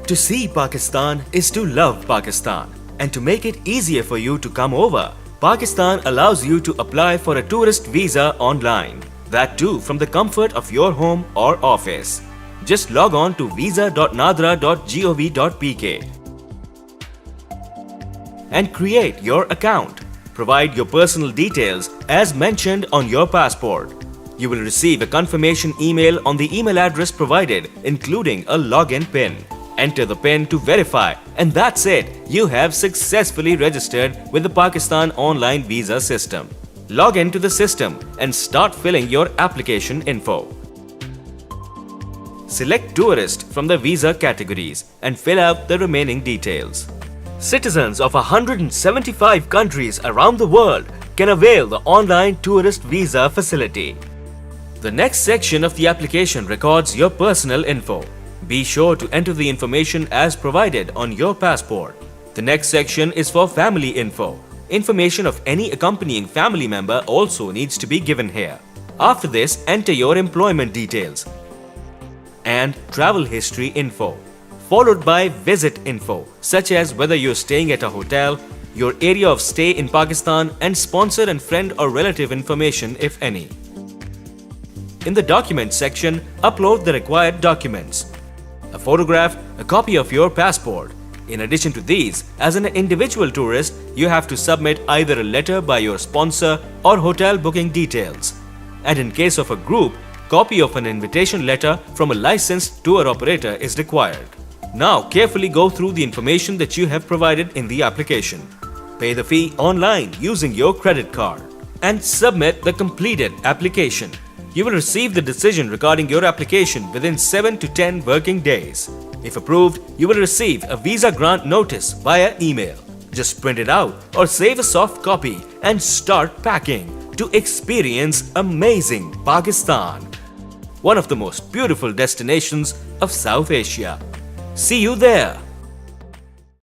To see Pakistan is to love Pakistan. And to make it easier for you to come over, Pakistan allows you to apply for a tourist visa online. That too from the comfort of your home or office. Just log on to visa.nadra.gov.pk and create your account. Provide your personal details as mentioned on your passport. You will receive a confirmation email on the email address provided, including a login PIN. Enter the PIN to verify, and that's it. You have successfully registered with the Pakistan online visa system. Log into the system and start filling your application info. Select Tourist from the visa categories and fill out the remaining details. Citizens of 175 countries around the world can avail the online tourist visa facility. The next section of the application records your personal info. Be sure to enter the information as provided on your passport. The next section is for family info. Information of any accompanying family member also needs to be given here. After this, enter your employment details and travel history info, followed by visit info, such as whether you're staying at a hotel, your area of stay in Pakistan, and sponsor and friend or relative information if any. In the Documents section, upload the required documents. A photograph, a copy of your passport. In addition to these, as an individual tourist, you have to submit either a letter by your sponsor or hotel booking details. And in case of a group, copy of an invitation letter from a licensed tour operator is required. Now carefully go through the information that you have provided in the application. Pay the fee online using your credit card and submit the completed application. You will receive the decision regarding your application within 7 to 10 working days. If approved, you will receive a visa grant notice via email. Just print it out or save a soft copy and start packing to experience amazing Pakistan, one of the most beautiful destinations of South Asia. See you there!